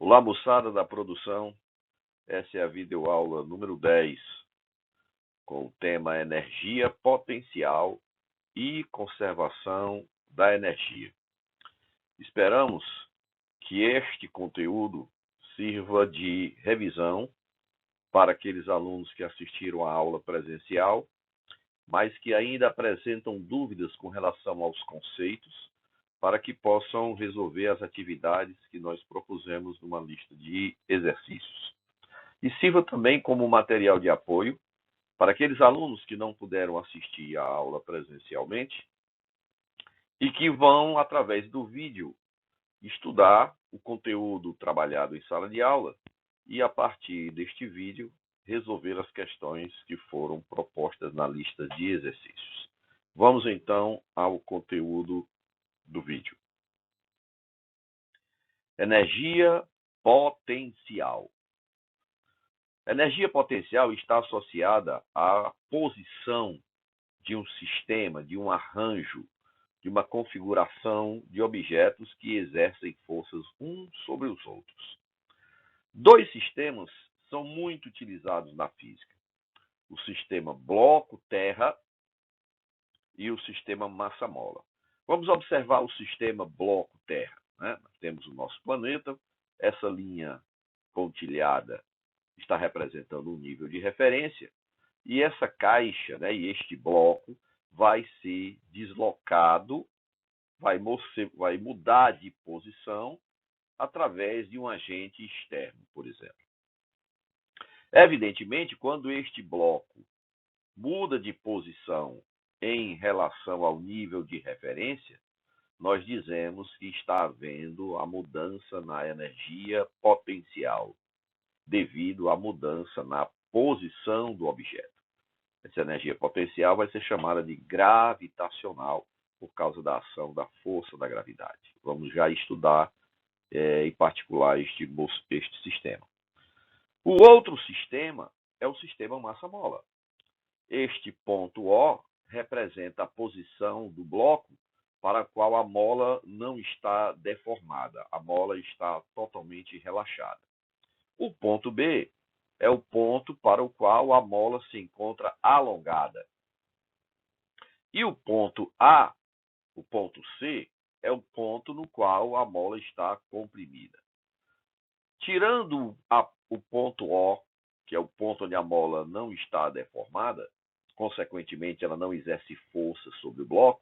Olá, moçada da produção. Essa é a videoaula número 10, com o tema Energia Potencial e Conservação da Energia. Esperamos que este conteúdo sirva de revisão para aqueles alunos que assistiram à aula presencial, mas que ainda apresentam dúvidas com relação aos conceitos, para que possam resolver as atividades que nós propusemos numa lista de exercícios. E sirva também como material de apoio para aqueles alunos que não puderam assistir à aula presencialmente e que vão, através do vídeo, estudar o conteúdo trabalhado em sala de aula e, a partir deste vídeo, resolver as questões que foram propostas na lista de exercícios. Vamos então ao conteúdo do vídeo. Energia potencial. Energia potencial está associada à posição de um sistema, de um arranjo, de uma configuração de objetos que exercem forças uns sobre os outros. Dois sistemas são muito utilizados na física: o sistema bloco-terra e o sistema massa-mola. Vamos observar o sistema bloco-terra. Nós temos o nosso planeta, essa linha pontilhada está representando um nível de referência, e essa caixa, e este bloco, vai ser deslocado, vai mudar de posição através de um agente externo, por exemplo. Evidentemente, quando este bloco muda de posição em relação ao nível de referência, nós dizemos que está havendo a mudança na energia potencial, devido à mudança na posição do objeto. Essa energia potencial vai ser chamada de gravitacional por causa da ação da força da gravidade. Vamos já estudar, em particular, este sistema. O outro sistema é o sistema massa-mola. Este ponto O representa a posição do bloco para a qual a mola não está deformada, a mola está totalmente relaxada. O ponto B é o ponto para o qual a mola se encontra alongada. E o ponto A, o ponto C, é o ponto no qual a mola está comprimida. Tirando o ponto O, que é o ponto onde a mola não está deformada, consequentemente ela não exerce força sobre o bloco,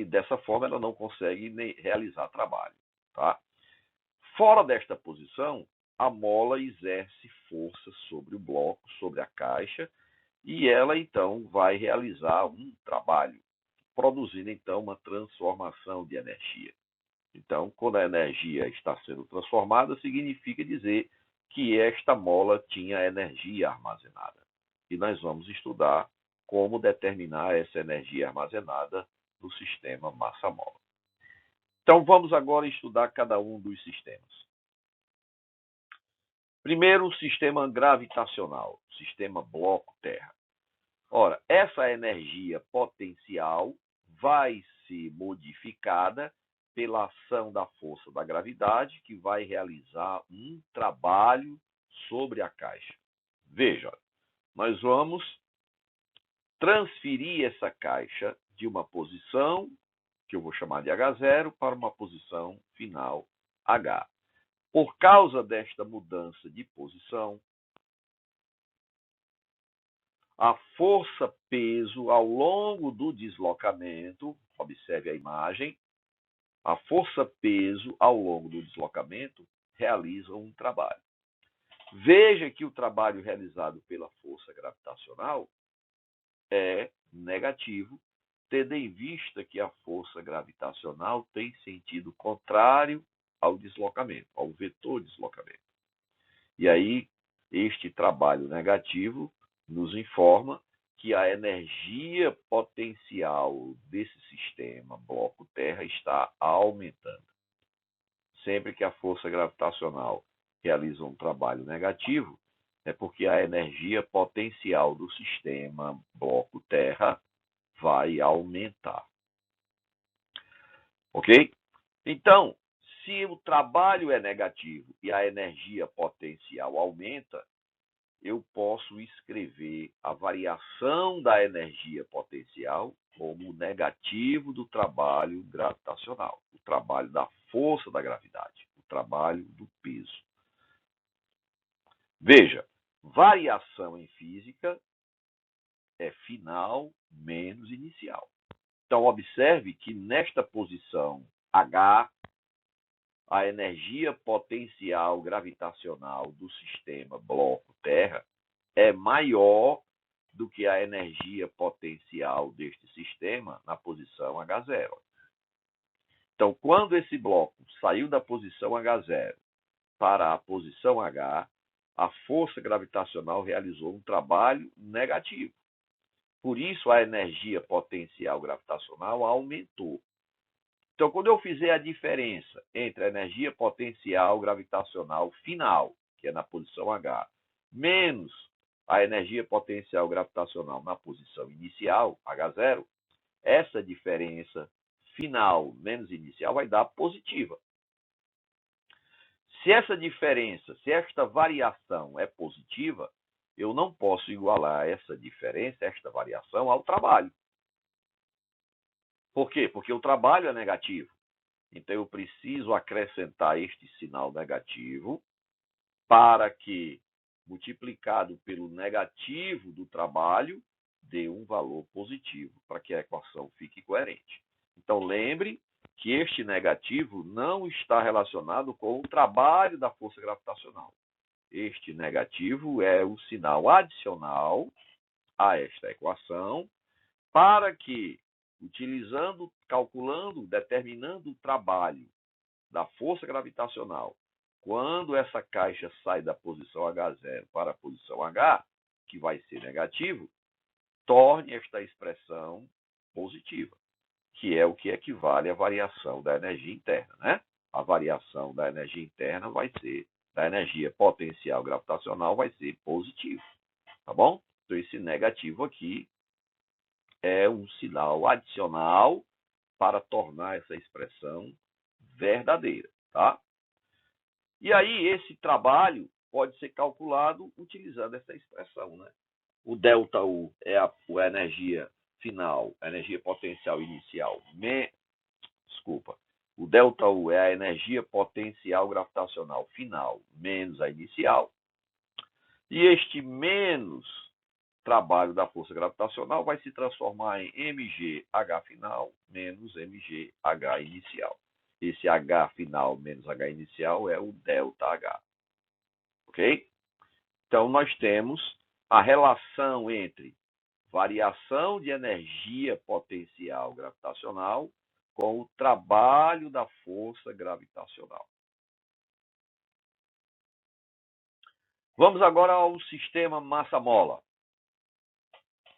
dessa forma ela não consegue realizar trabalho. Tá? Fora desta posição, a mola exerce força sobre o bloco, sobre a caixa, e ela então vai realizar um trabalho, produzindo então uma transformação de energia. Então, quando a energia está sendo transformada, significa dizer que esta mola tinha energia armazenada. E nós vamos estudar como determinar essa energia armazenada no sistema massa-mola. Então, vamos agora estudar cada um dos sistemas. Primeiro, o sistema gravitacional, sistema bloco-terra. Ora, essa energia potencial vai ser modificada pela ação da força da gravidade, que vai realizar um trabalho sobre a caixa. Veja, nós vamos transferir essa caixa de uma posição, que eu vou chamar de H0, para uma posição final H. Por causa desta mudança de posição, a força-peso ao longo do deslocamento, observe a imagem, a força-peso ao longo do deslocamento realiza um trabalho. Veja que o trabalho realizado pela força gravitacional é negativo, tendo em vista que a força gravitacional tem sentido contrário ao deslocamento, ao vetor deslocamento. E aí, este trabalho negativo nos informa que a energia potencial desse sistema bloco-terra está aumentando. Sempre que a força gravitacional realiza um trabalho negativo, é porque a energia potencial do sistema bloco-terra vai aumentar. Ok? Então, Se o trabalho é negativo e a energia potencial aumenta, eu posso escrever a variação da energia potencial como negativo do trabalho gravitacional, o trabalho da força da gravidade, o trabalho do peso. Veja, variação em física é final menos inicial. Então, observe que nesta posição H, a energia potencial gravitacional do sistema bloco-terra é maior do que a energia potencial deste sistema na posição H0. Então, quando esse bloco saiu da posição H0 para a posição H, a força gravitacional realizou um trabalho negativo. Por isso, a energia potencial gravitacional aumentou. Então, quando eu fizer a diferença entre a energia potencial gravitacional final, que é na posição H, menos a energia potencial gravitacional na posição inicial, H0, essa diferença final menos inicial vai dar positiva. Se essa diferença, se esta variação é positiva, eu não posso igualar essa diferença, esta variação, ao trabalho. Por quê? Porque o trabalho é negativo. Então, eu preciso acrescentar este sinal negativo para que, multiplicado pelo negativo do trabalho, dê um valor positivo, para que a equação fique coerente. Então, lembre que este negativo não está relacionado com o trabalho da força gravitacional. Este negativo é o sinal adicional a esta equação para que, calculando, determinando o trabalho da força gravitacional, quando essa caixa sai da posição H0 para a posição H, que vai ser negativo, torne esta expressão positiva, que é o que equivale à variação da energia interna, né? A variação da energia interna vai ser, da energia potencial gravitacional vai ser positivo, tá bom? Então, esse negativo aqui é um sinal adicional para tornar essa expressão verdadeira, tá? E aí, esse trabalho pode ser calculado utilizando essa expressão, né? O ΔU é a energia final, a energia potencial inicial. O ΔU é a energia potencial gravitacional final menos a inicial. E este menos trabalho da força gravitacional vai se transformar em mgh final menos mgh inicial. Esse H final menos H inicial é o ΔH. Ok? Então, nós temos a relação entre variação de energia potencial gravitacional com o trabalho da força gravitacional. Vamos agora ao sistema massa-mola.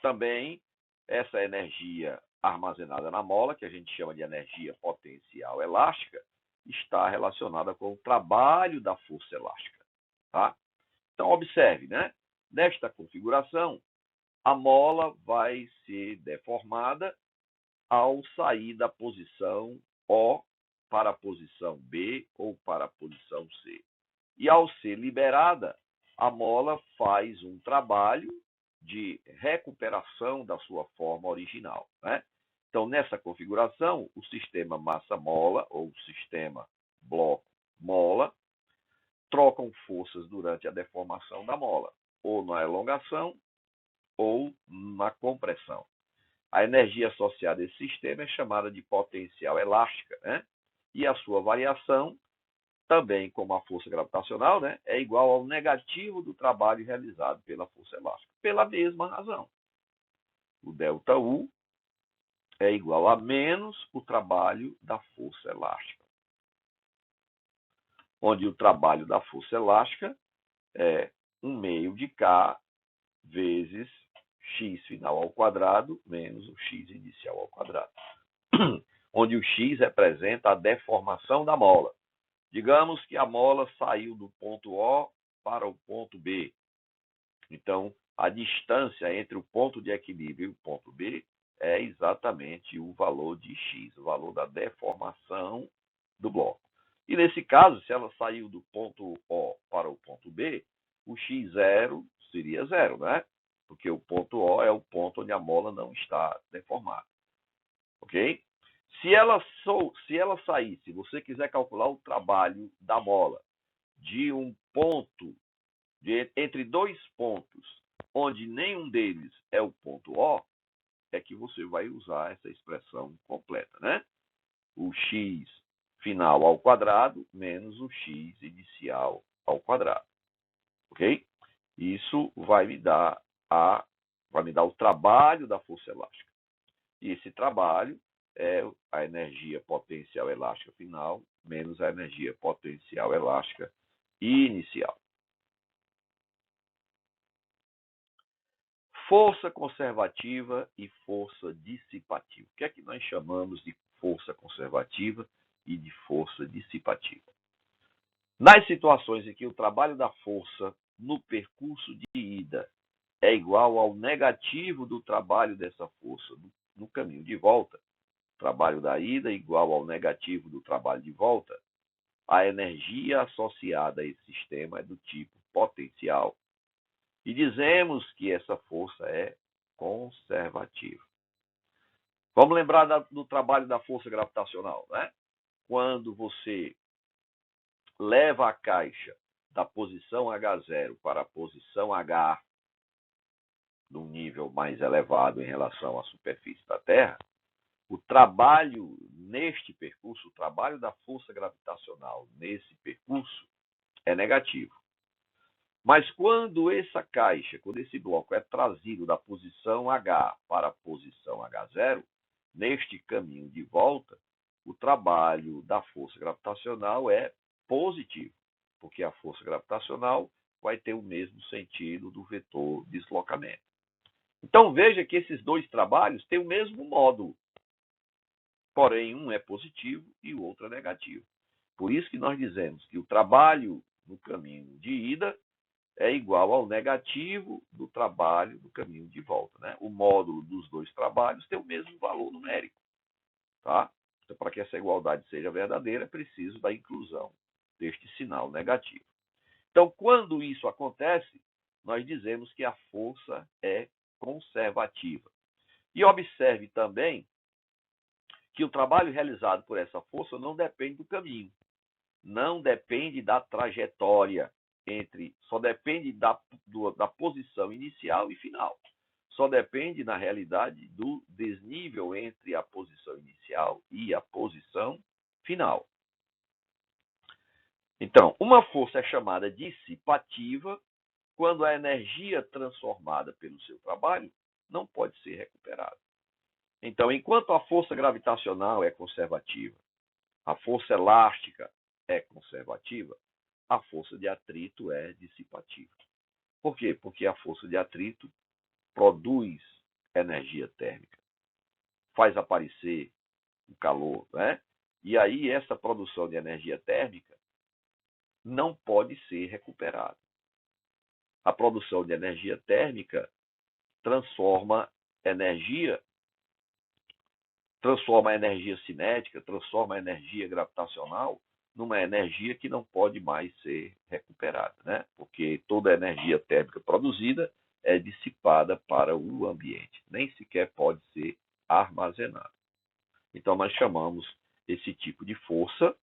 Também essa energia armazenada na mola, que a gente chama de energia potencial elástica, está relacionada com o trabalho da força elástica. Tá? Então, observe, né? Nesta configuração, a mola vai ser deformada ao sair da posição O para a posição B ou para a posição C. E ao ser liberada, a mola faz um trabalho de recuperação da sua forma original, né? Então, nessa configuração, o sistema massa-mola ou o sistema bloco-mola trocam forças durante a deformação da mola, ou na elongação ou na compressão. A energia associada a esse sistema é chamada de potencial elástica, né? E a sua variação, também como a força gravitacional, né, é igual ao negativo do trabalho realizado pela força elástica, pela mesma razão. O ΔU é igual a menos o trabalho da força elástica, onde o trabalho da força elástica é 1 meio de K vezes x final ao quadrado menos o x inicial ao quadrado, onde o x representa a deformação da mola. Digamos que a mola saiu do ponto O para o ponto B. Então, a distância entre o ponto de equilíbrio e o ponto B é exatamente o valor de x, o valor da deformação do bloco. E nesse caso, se ela saiu do ponto O para o ponto B, o x0 seria 0, né? Porque o ponto O é o ponto onde a mola não está deformada. Ok? Se ela sair, se você quiser calcular o trabalho da mola de um ponto, entre dois pontos, onde nenhum deles é o ponto O, é que você vai usar essa expressão completa, né? O x final ao quadrado menos o x inicial ao quadrado. Ok? Isso vai me dar o trabalho da força elástica. E esse trabalho é a energia potencial elástica final menos a energia potencial elástica inicial. Força conservativa e força dissipativa. O que é que nós chamamos de força conservativa e de força dissipativa? Nas situações em que o trabalho da força no percurso de ida é igual ao negativo do trabalho dessa força no caminho de volta, trabalho da ida igual ao negativo do trabalho de volta, a energia associada a esse sistema é do tipo potencial. E dizemos que essa força é conservativa. Vamos lembrar do trabalho da força gravitacional, né? Quando você leva a caixa da posição H0 para a posição H, num nível mais elevado em relação à superfície da Terra, o trabalho neste percurso, o trabalho da força gravitacional nesse percurso é negativo. Mas quando esse bloco é trazido da posição H para a posição H0, neste caminho de volta, o trabalho da força gravitacional é positivo, porque a força gravitacional vai ter o mesmo sentido do vetor deslocamento. Então veja que esses dois trabalhos têm o mesmo módulo, porém um é positivo e o outro é negativo. Por isso que nós dizemos que o trabalho no caminho de ida é igual ao negativo do trabalho do caminho de volta, né? O módulo dos dois trabalhos tem o mesmo valor numérico, tá? Então, para que essa igualdade seja verdadeira, é preciso da inclusão deste sinal negativo. Então, quando isso acontece, nós dizemos que a força é conservativa. E observe também que o trabalho realizado por essa força não depende do caminho, não depende da trajetória, só depende da posição inicial e final. Só depende, na realidade, do desnível entre a posição inicial e a posição final. Então, uma força é chamada dissipativa quando a energia transformada pelo seu trabalho não pode ser recuperada. Então, enquanto a força gravitacional é conservativa, a força elástica é conservativa, a força de atrito é dissipativa. Por quê? Porque a força de atrito produz energia térmica, faz aparecer o calor, né? E aí essa produção de energia térmica não pode ser recuperada. A produção de energia térmica transforma a energia cinética, transforma a energia gravitacional numa energia que não pode mais ser recuperada, né? Porque toda a energia térmica produzida é dissipada para o ambiente, nem sequer pode ser armazenada. Então, nós chamamos esse tipo de força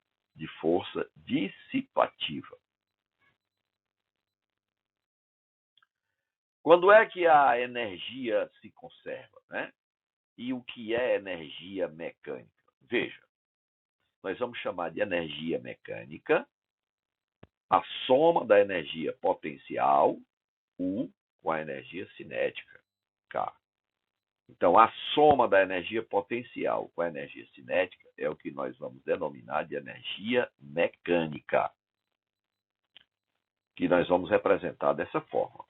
dissipativa. Quando é que a energia se conserva, né? E o que é energia mecânica? Veja, nós vamos chamar de energia mecânica a soma da energia potencial, U, com a energia cinética, K. Então, a soma da energia potencial com a energia cinética é o que nós vamos denominar de energia mecânica, que nós vamos representar dessa forma.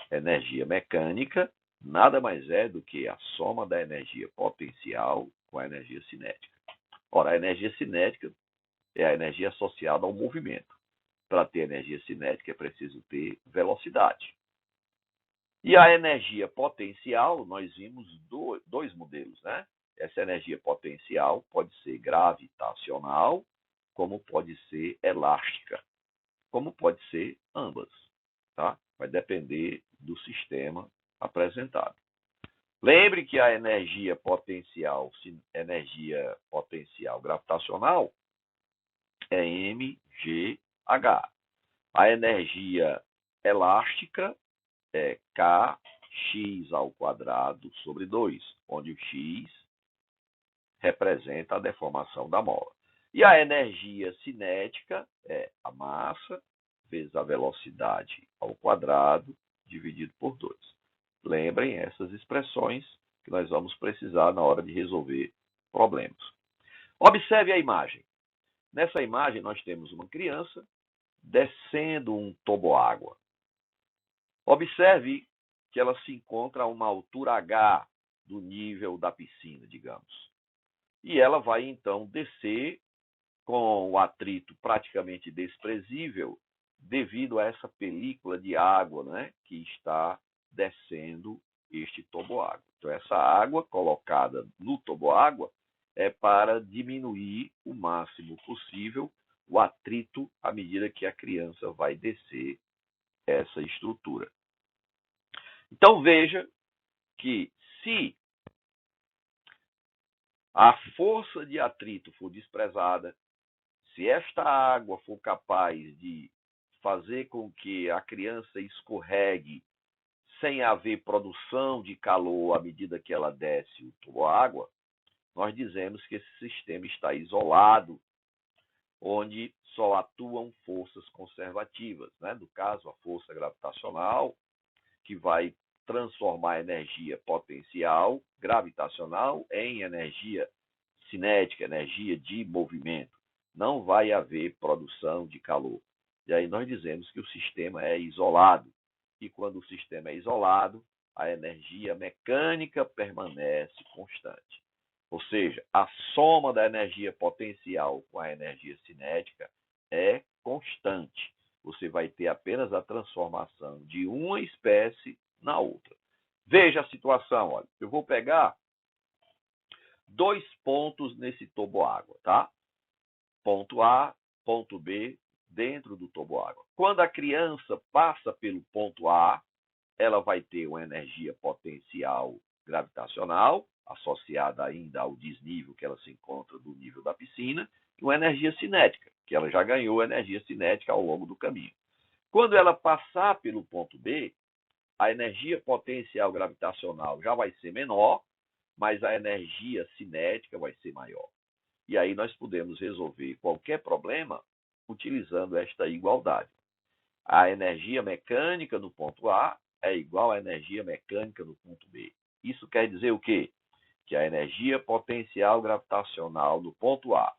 Energia mecânica nada mais é do que a soma da energia potencial com a energia cinética. Ora, a energia cinética é a energia associada ao movimento. Para ter energia cinética é preciso ter velocidade. E a energia potencial, nós vimos dois modelos, né? Essa energia potencial pode ser gravitacional como pode ser elástica, como pode ser ambas, tá? Vai depender do sistema apresentado. Lembre que a energia potencial gravitacional é mgh. A energia elástica é kx ao quadrado sobre 2, onde o x representa a deformação da mola. E a energia cinética é a massa vezes a velocidade ao quadrado dividido por 2. Lembrem essas expressões que nós vamos precisar na hora de resolver problemas. Observe a imagem. Nessa imagem nós temos uma criança descendo um toboágua. Observe que ela se encontra a uma altura h do nível da piscina, digamos. E ela vai então descer com o atrito praticamente desprezível devido a essa película de água, né, que está descendo este toboágua. Então, essa água colocada no toboágua é para diminuir o máximo possível o atrito à medida que a criança vai descer essa estrutura. Então, veja que se a força de atrito for desprezada, se esta água for capaz de fazer com que a criança escorregue sem haver produção de calor à medida que ela desce o toboágua, nós dizemos que esse sistema está isolado, onde só atuam forças conservativas, né? No caso, a força gravitacional, que vai transformar a energia potencial gravitacional em energia cinética, energia de movimento. Não vai haver produção de calor. E aí nós dizemos que o sistema é isolado. E quando o sistema é isolado, a energia mecânica permanece constante. Ou seja, a soma da energia potencial com a energia cinética é constante. Você vai ter apenas a transformação de uma espécie na outra. Veja a situação, olha. Eu vou pegar 2 pontos nesse toboágua, tá? Ponto A, ponto B, dentro do toboágua. Quando a criança passa pelo ponto A, ela vai ter uma energia potencial gravitacional, associada ainda ao desnível que ela se encontra do nível da piscina, e uma energia cinética, que ela já ganhou energia cinética ao longo do caminho. Quando ela passar pelo ponto B, a energia potencial gravitacional já vai ser menor, mas a energia cinética vai ser maior. E aí nós podemos resolver qualquer problema utilizando esta igualdade. A energia mecânica no ponto A é igual à energia mecânica no ponto B. Isso quer dizer o quê? Que a energia potencial gravitacional no ponto A,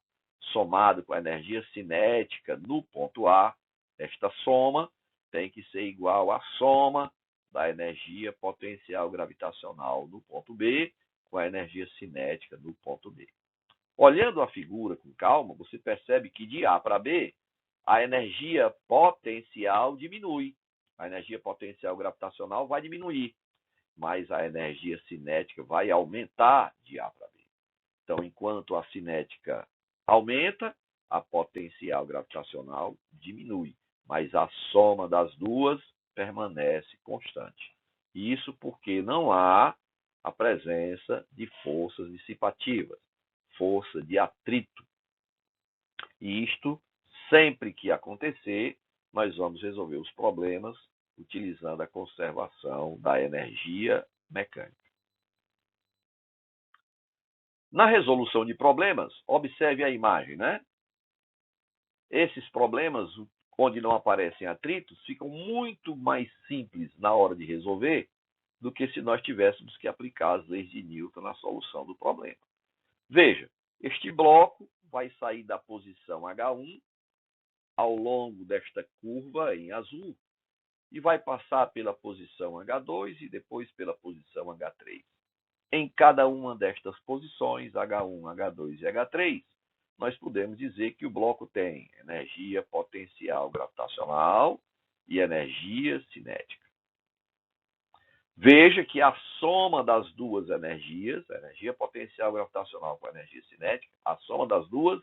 somado com a energia cinética no ponto A, esta soma tem que ser igual à soma da energia potencial gravitacional no ponto B com a energia cinética no ponto B. Olhando a figura com calma, você percebe que de A para B, a energia potencial diminui. A energia potencial gravitacional vai diminuir, mas a energia cinética vai aumentar de A para B. Então, enquanto a cinética aumenta, a potencial gravitacional diminui, mas a soma das duas permanece constante. Isso porque não há a presença de forças dissipativas, força de atrito. E isto, sempre que acontecer, nós vamos resolver os problemas utilizando a conservação da energia mecânica. Na resolução de problemas, observe a imagem, né? Esses problemas, onde não aparecem atritos, ficam muito mais simples na hora de resolver do que se nós tivéssemos que aplicar as leis de Newton na solução do problema. Veja, este bloco vai sair da posição H1 ao longo desta curva em azul e vai passar pela posição H2 e depois pela posição H3. Em cada uma destas posições, H1, H2 e H3, nós podemos dizer que o bloco tem energia potencial gravitacional e energia cinética. Veja que a soma das duas energias, a energia potencial gravitacional com a energia cinética, a soma das duas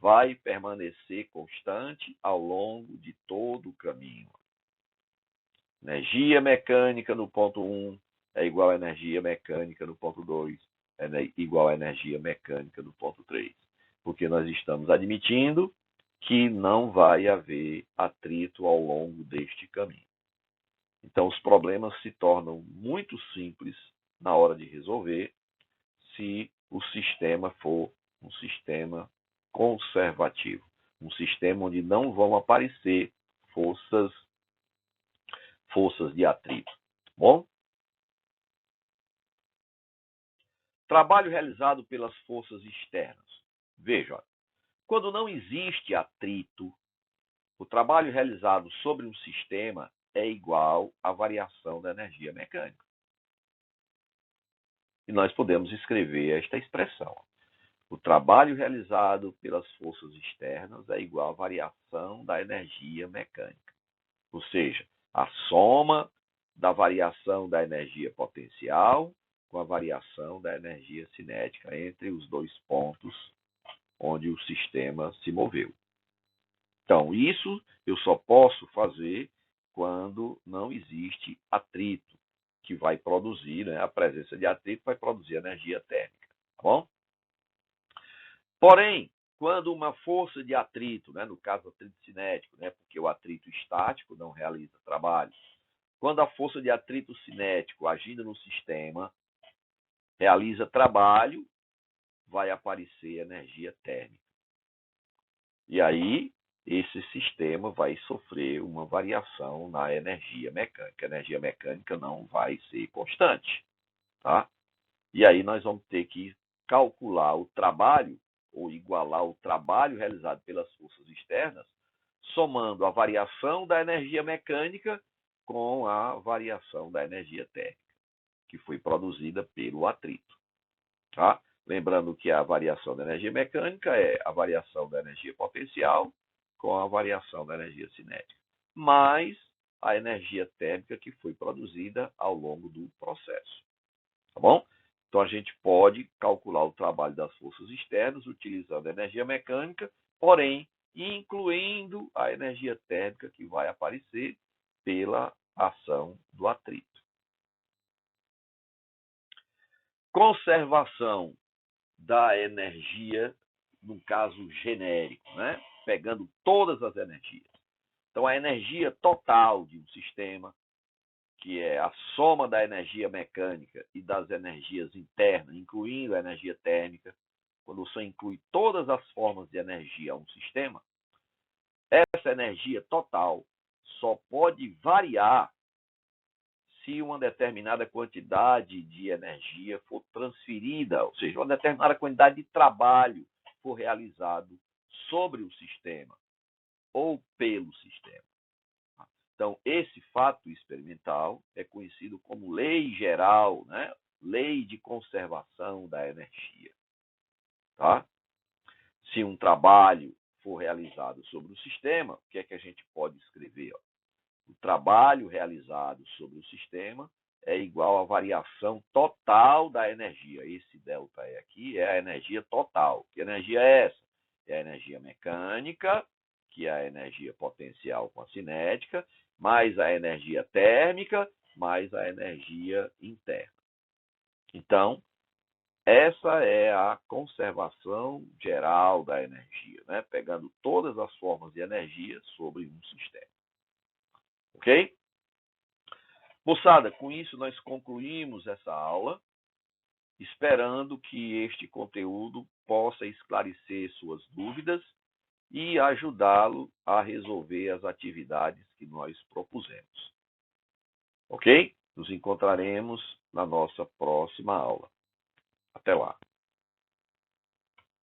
vai permanecer constante ao longo de todo o caminho. Energia mecânica no ponto 1 é igual a energia mecânica no ponto 2, é igual a energia mecânica no ponto 3. Porque nós estamos admitindo que não vai haver atrito ao longo deste caminho. Então, os problemas se tornam muito simples na hora de resolver se o sistema for um sistema conservativo, um sistema onde não vão aparecer forças de atrito. Bom? Trabalho realizado pelas forças externas. Veja, quando não existe atrito, o trabalho realizado sobre um sistema é igual à variação da energia mecânica. E nós podemos escrever esta expressão. O trabalho realizado pelas forças externas é igual à variação da energia mecânica. Ou seja, a soma da variação da energia potencial com a variação da energia cinética entre os dois pontos onde o sistema se moveu. Então, isso eu só posso fazer quando não existe atrito, que vai produzir, né? A presença de atrito vai produzir energia térmica, tá bom? Porém, quando uma força de atrito, né, no caso atrito cinético, né, porque o atrito estático não realiza trabalho, quando a força de atrito cinético agindo no sistema realiza trabalho, vai aparecer energia térmica. E aí, esse sistema vai sofrer uma variação na energia mecânica. A energia mecânica não vai ser constante, tá? E aí nós vamos ter que calcular o trabalho, ou igualar o trabalho realizado pelas forças externas, somando a variação da energia mecânica com a variação da energia térmica, que foi produzida pelo atrito. Tá? Lembrando que a variação da energia mecânica é a variação da energia potencial com a variação da energia cinética, mais a energia térmica que foi produzida ao longo do processo. Tá bom? Então, a gente pode calcular o trabalho das forças externas utilizando a energia mecânica, porém, incluindo a energia térmica que vai aparecer pela ação do atrito. Conservação da energia, no caso genérico, né? Pegando todas as energias. Então, a energia total de um sistema, que é a soma da energia mecânica e das energias internas, incluindo a energia térmica, quando você inclui todas as formas de energia a um sistema, essa energia total só pode variar se uma determinada quantidade de energia for transferida, ou seja, uma determinada quantidade de trabalho for realizado sobre o sistema ou pelo sistema. Então, esse fato experimental é conhecido como lei geral, né? Lei de conservação da energia. Tá? Se um trabalho for realizado sobre o sistema, o que é que a gente pode escrever? O trabalho realizado sobre o sistema é igual à variação total da energia. Esse ΔE aqui é a energia total. Que energia é essa? É a energia mecânica, que é a energia potencial com a cinética, mais a energia térmica, mais a energia interna. Então, essa é a conservação geral da energia, né? Pegando todas as formas de energia sobre um sistema. Ok? Moçada, com isso nós concluímos essa aula, esperando que este conteúdo possa esclarecer suas dúvidas e ajudá-lo a resolver as atividades que nós propusemos. Ok? Nos encontraremos na nossa próxima aula. Até lá.